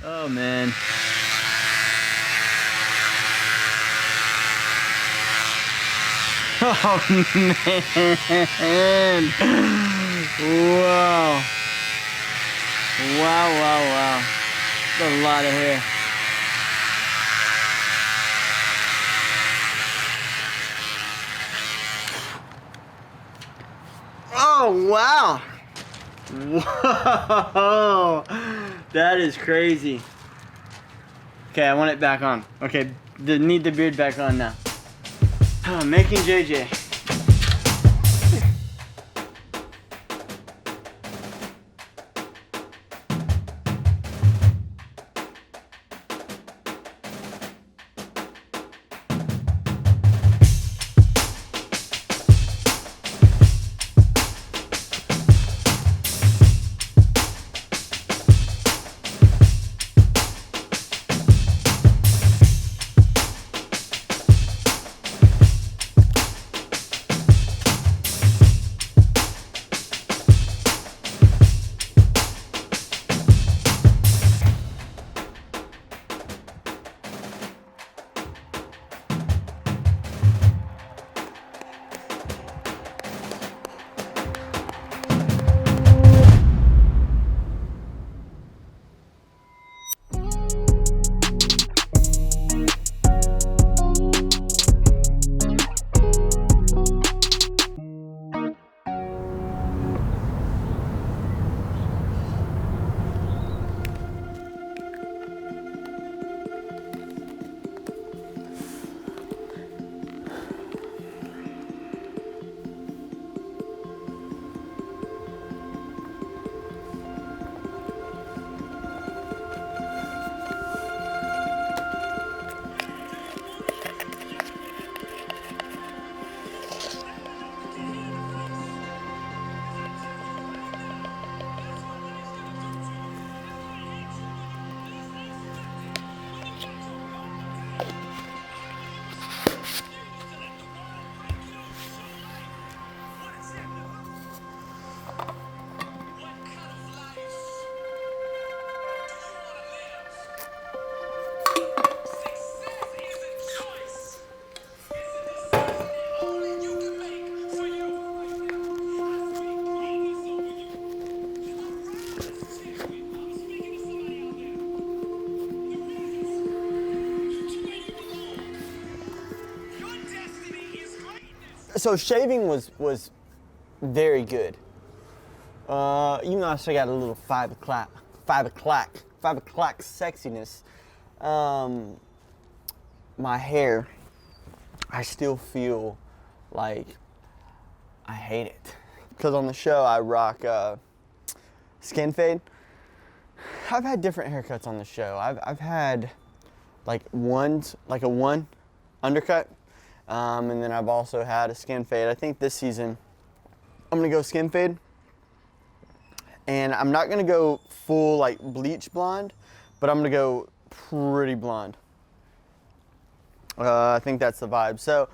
Oh man. Oh man. Wow. Wow, wow, wow. That's a lot of hair. Oh wow. Whoa. That is crazy. Okay, I want it back on. Okay, need the beard back on now. Making JJ. So shaving was very good. Even though I still got a little 5 o'clock sexiness, my hair, I still feel like I hate it. Because on the show I rock skin fade. I've had different haircuts on the show. I've had like a one undercut. And then I've also had a skin fade. I think this season I'm gonna go skin fade. And I'm not gonna go full like bleach blonde, but I'm gonna go pretty blonde. I think that's the vibe. So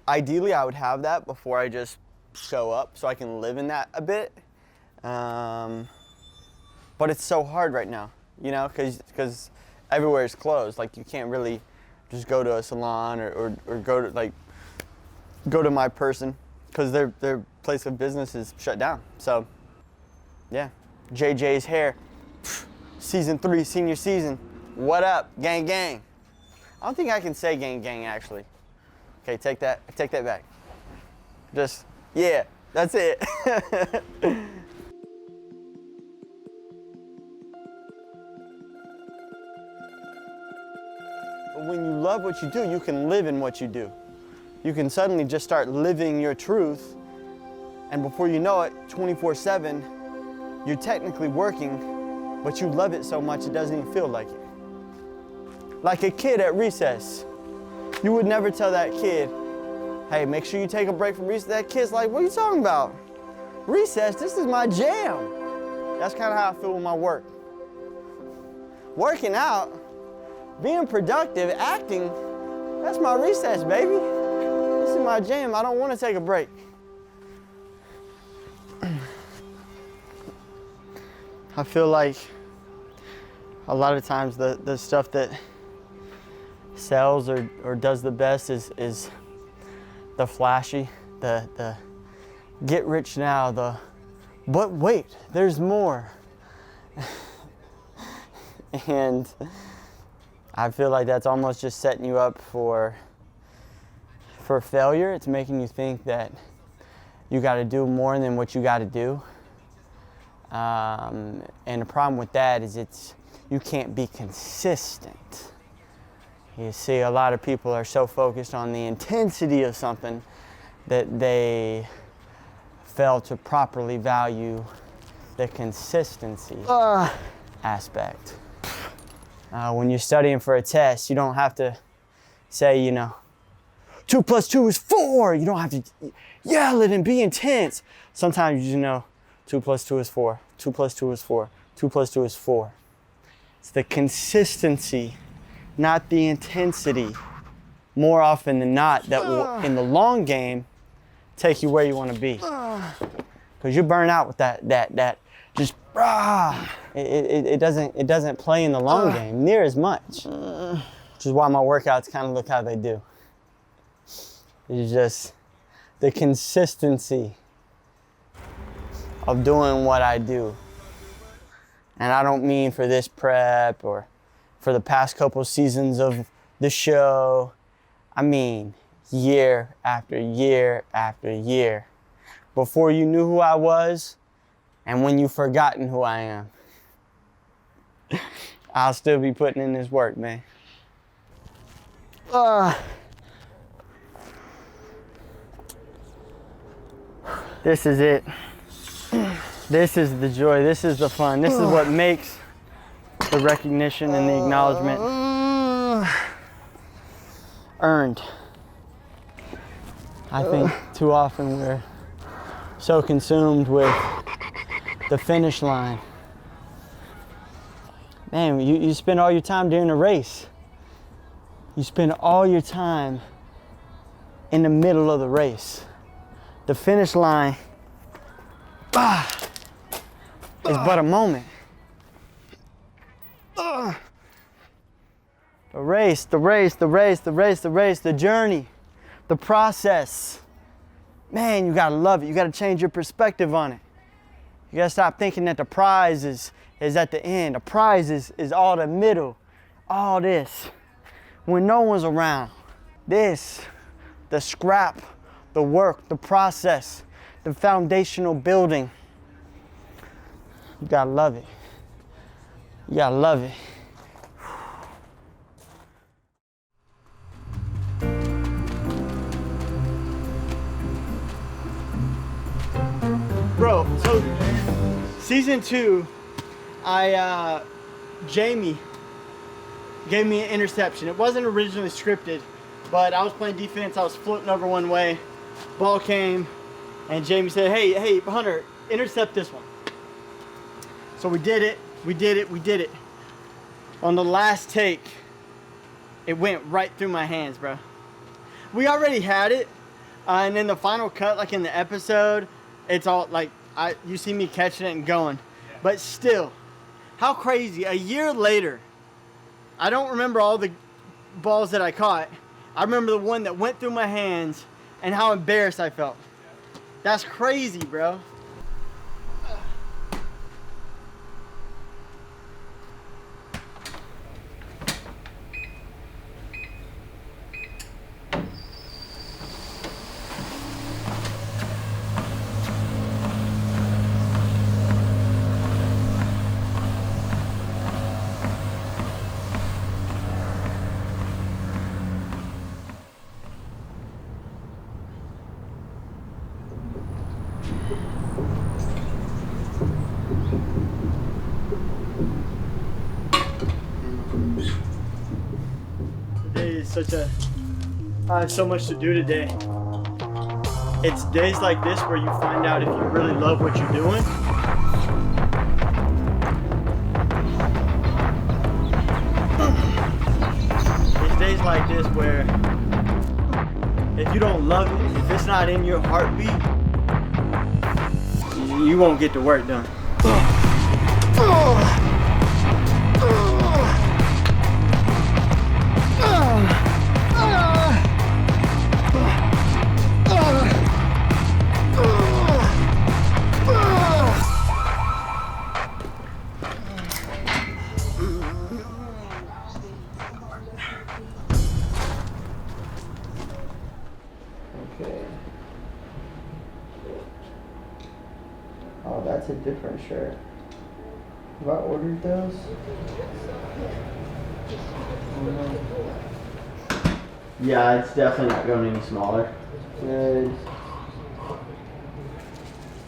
ideally I would have that before I just show up so I can live in that a bit. But it's so hard right now, you know, because everywhere is closed. Like you can't really just go to a salon or go to my person because their place of business is shut down. So yeah, JJ's hair, season 3, senior season. What up, gang gang? I don't think I can say gang gang actually. Okay, take that back. Just, yeah, that's it. When you love what you do, you can live in what you do. You can suddenly just start living your truth, and before you know it, 24/7, you're technically working, but you love it so much it doesn't even feel like it. Like a kid at recess. You would never tell that kid, hey, make sure you take a break from recess. That kid's like, what are you talking about? Recess, this is my jam. That's kind of how I feel with my work. Working out, being productive, acting, that's my recess, baby. This is my jam. I don't want to take a break. I feel like a lot of times the stuff that sells or does the best is the flashy, the get rich now, but wait, there's more. And I feel like that's almost just setting you up for failure. It's making you think that you got to do more than what you got to do. And the problem with that is you can't be consistent. You see, a lot of people are so focused on the intensity of something that they fail to properly value the consistency aspect. When you're studying for a test, you don't have to say, 2 + 2 is 4. You don't have to yell it and be intense. Sometimes you just know 2 + 2 is 4. 2 + 2 is 4. 2 + 2 is 4. It's the consistency, not the intensity, more often than not, that will, in the long game, take you where you want to be. Because you burn out with that just it doesn't play in the long game near as much. Which is why my workouts kind of look how they do. It's just the consistency of doing what I do. And I don't mean for this prep or for the past couple seasons of the show. I mean year after year after year. Before you knew who I was and when you've forgotten who I am. I'll still be putting in this work, man. This is it. This is the joy. This is the fun. This is what makes the recognition and the acknowledgement earned. I think too often we're so consumed with the finish line. Man, you spend all your time during a race. You spend all your time in the middle of the race. The finish line is but a moment. The race, the journey, the process. Man, you gotta love it. You gotta change your perspective on it. You gotta stop thinking that the prize is at the end. The prize is all the middle, all this. When no one's around, this, the scrap, the work, the process, the foundational building. You gotta love it. You gotta love it. Bro, so season 2, Jamie gave me an interception. It wasn't originally scripted, but I was playing defense. I was floating over one way. Ball came, and Jamie said, hey, Hunter, intercept this one. So we did it. On the last take, it went right through my hands, bro. We already had it, and then the final cut, like in the episode, it's all like, you see me catching it and going. Yeah. But still, how crazy, a year later, I don't remember all the balls that I caught. I remember the one that went through my hands and how embarrassed I felt. Yeah. That's crazy, bro. I have so much to do today. It's days like this where you find out if you really love what you're doing. It's days like this where if you don't love it, if it's not in your heartbeat, you won't get the work done. different shirt. Have I ordered those? Yeah, it's definitely not going any smaller. Good.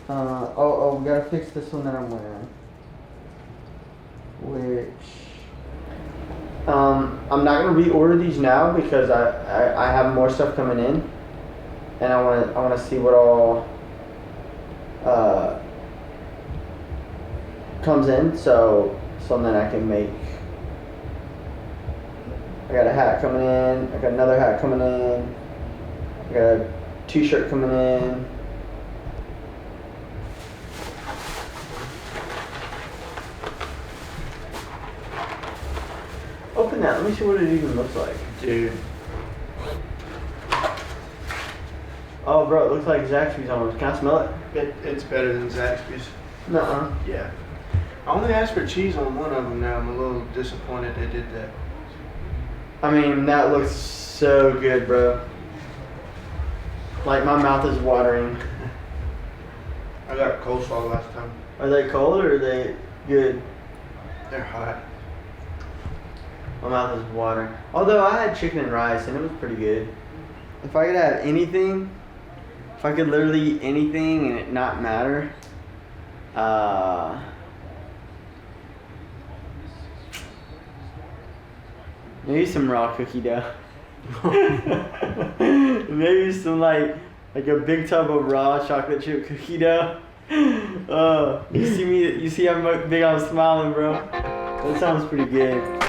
We gotta fix this one that I'm wearing. I'm not gonna reorder these now because I have more stuff coming in, and I wanna see what all comes in, so then I can make. I got a hat coming in. I got another hat coming in. I got a t-shirt coming in. Open that. Let me see what it even looks like. Dude. Oh, bro, it looks like Zaxby's almost. Can I smell it? It's better than Zaxby's. Nuh-uh. Yeah. I only asked for cheese on one of them now. I'm a little disappointed they did that. I mean, that looks so good, bro. Like, my mouth is watering. I got coleslaw last time. Are they cold or are they good? They're hot. My mouth is watering. Although I had chicken and rice and it was pretty good. If I could have anything, if I could literally eat anything and it not matter, maybe some raw cookie dough. Maybe some like a big tub of raw chocolate chip cookie dough. You see how big I'm smiling, bro? That sounds pretty good.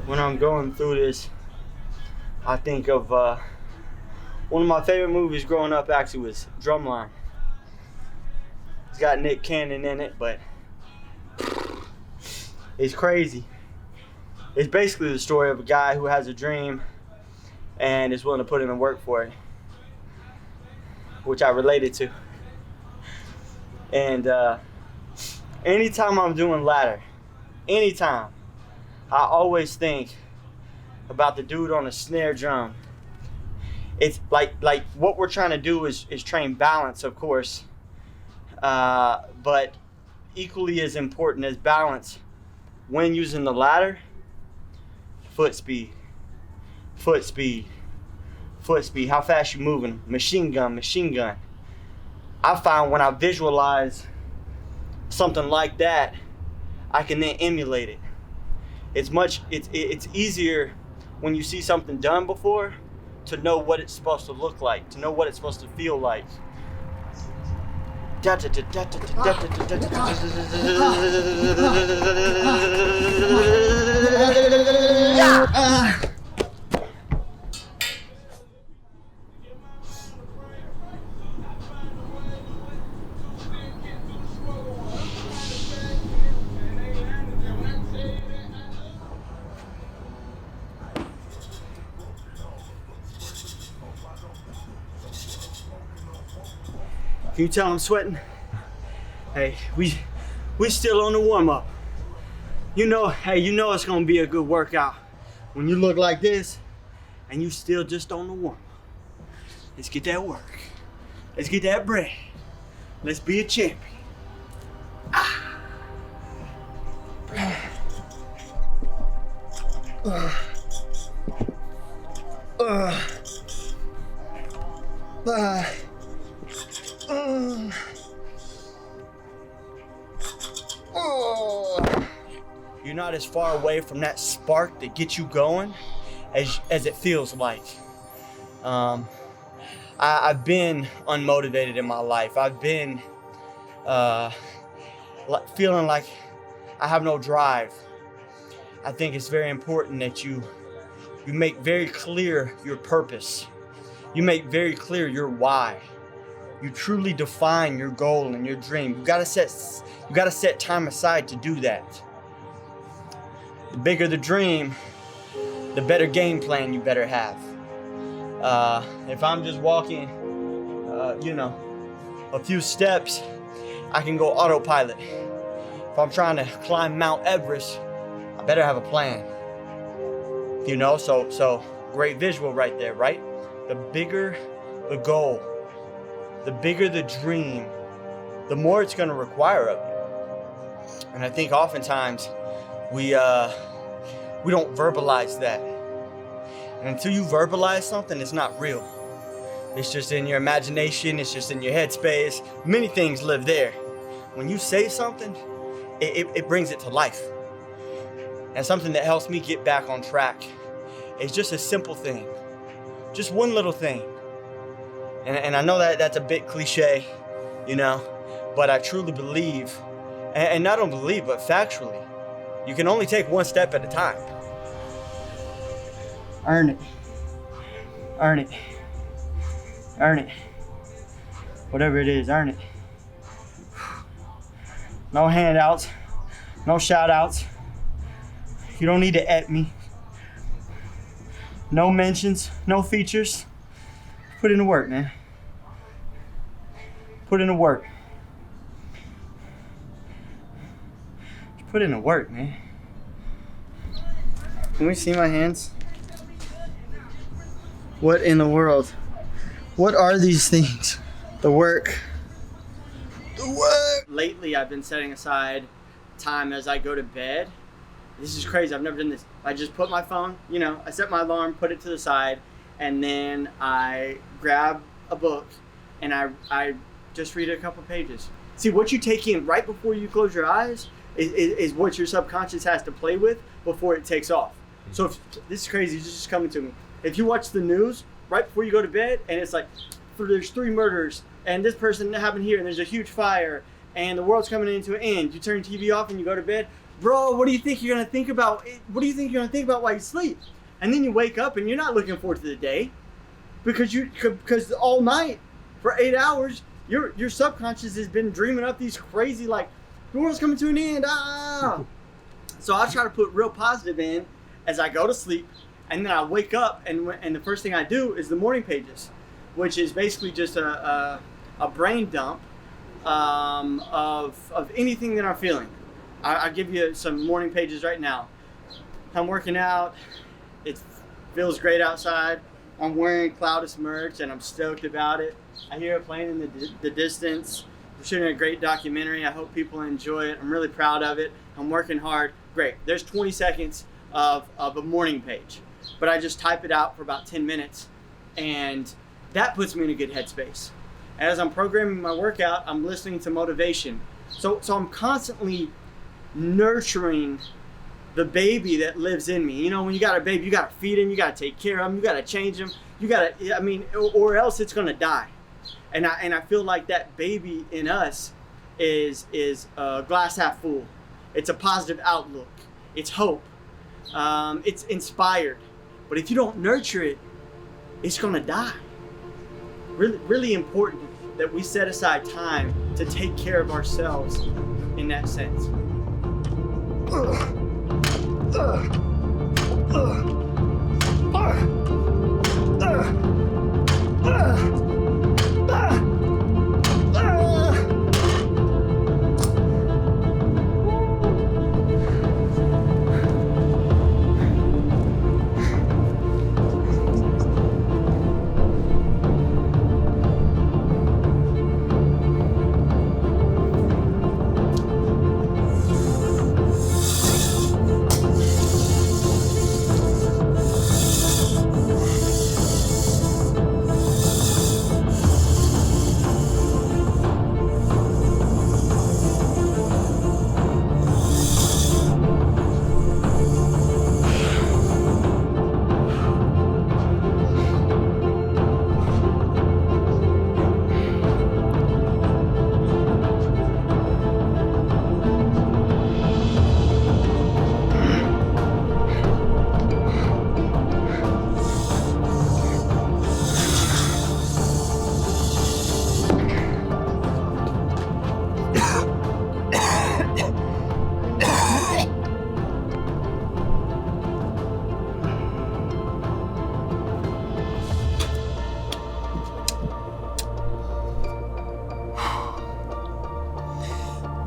When I'm going through this, I think of one of my favorite movies growing up. Actually, was Drumline. It's got Nick Cannon in it, but it's crazy. It's basically the story of a guy who has a dream and is willing to put in the work for it, which I related to. And anytime I'm doing ladder, anytime, I always think about the dude on the snare drum. It's like what we're trying to do is train balance, of course, but equally as important as balance when using the ladder, foot speed, foot speed, foot speed, how fast you moving, machine gun, machine gun. I find when I visualize something like that, I can then emulate it. It's easier when you see something done before to know what it's supposed to look like, to know what it's supposed to feel like. Can you tell I'm sweating? Hey, we still on the warm up. You know it's gonna be a good workout when you look like this and you still just on the warm up. Let's get that work. Let's get that bread. Let's be a champion. You're not as far away from that spark that gets you going as it feels like. I've been unmotivated in my life. I've been feeling like I have no drive. I think it's very important that you make very clear your purpose. You make very clear your why. You truly define your goal and your dream. You gotta set time aside to do that. The bigger the dream, the better game plan you better have. If I'm just walking, a few steps, I can go autopilot. If I'm trying to climb Mount Everest, I better have a plan. So great visual right there, right? The bigger the goal, the bigger the dream, the more it's going to require of you. And I think oftentimes we don't verbalize that. And until you verbalize something, it's not real. It's just in your imagination. It's just in your headspace. Many things live there. When you say something, it brings it to life. And something that helps me get back on track is just a simple thing. Just one little thing. And I know that that's a bit cliche, but I truly believe, and not only believe, but factually, you can only take one step at a time. Earn it. Earn it. Earn it. Whatever it is, earn it. No handouts. No shout outs. You don't need to at me. No mentions. No features. Put in the work, man. Put in the work. Put in the work, man. Can we see my hands? What in the world? What are these things? The work. The work. Lately, I've been setting aside time as I go to bed. This is crazy. I've never done this. I just put my phone, I set my alarm, put it to the side, and then I grab a book and I just read a couple pages. See, what you take in right before you close your eyes is what your subconscious has to play with before it takes off. So this is crazy. It's just coming to me. If you watch the news right before you go to bed and it's like, there's 3 murders and this person happened here and there's a huge fire and the world's coming into an end, you turn TV off and you go to bed. Bro, what do you think you're going to think about? What do you think you're going to think about while you sleep? And then you wake up and you're not looking forward to the day because all night for 8 hours, your subconscious has been dreaming up these crazy, like, the world's coming to an end. So I try to put real positive in as I go to sleep. And then I wake up, and the first thing I do is the morning pages, which is basically just a brain dump of anything that I'm feeling. I'll give you some morning pages right now. I'm working out. It feels great outside. I'm wearing Clowdus merch, and I'm stoked about it. I hear it playing in the distance. We're shooting a great documentary. I hope people enjoy it. I'm really proud of it. I'm working hard. Great. There's 20 seconds of a morning page. But I just type it out for about 10 minutes, and that puts me in a good headspace. As I'm programming my workout, I'm listening to motivation. So I'm constantly nurturing the baby that lives in me. When you got a baby, you got to feed him, you got to take care of him, you got to change him, or else it's going to die. And I feel like that baby in us is glass half full. It's a positive outlook. It's hope. It's inspired. But if you don't nurture it, it's going to die. Really, really important that we set aside time to take care of ourselves in that sense.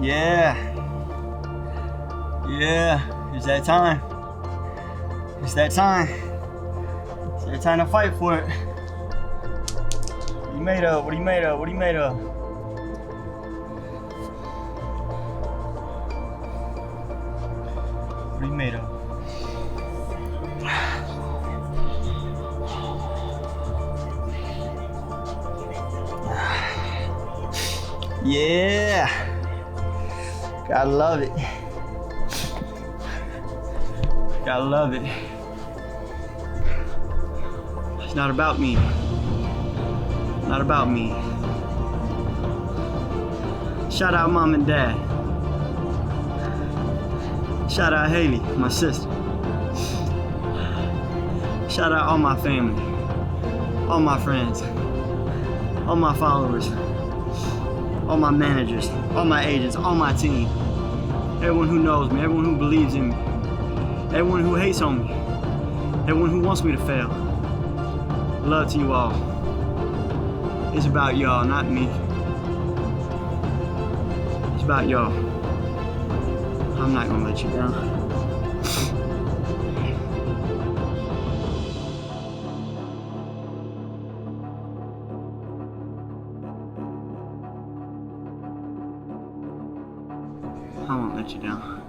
Yeah. Yeah. It's that time. It's that time. It's that time to fight for it. What are you made of? What are you made of? What are you made of? What are you made of? Yeah. Gotta love it. Gotta love it. It's not about me. Not about me. Shout out Mom and Dad. Shout out Haley, my sister. Shout out all my family, all my friends, all my followers, all my managers, all my agents, all my team. Everyone who knows me, everyone who believes in me, everyone who hates on me, everyone who wants me to fail. Love to you all. It's about y'all, not me. It's about y'all. I'm not gonna let you down. I won't let you down.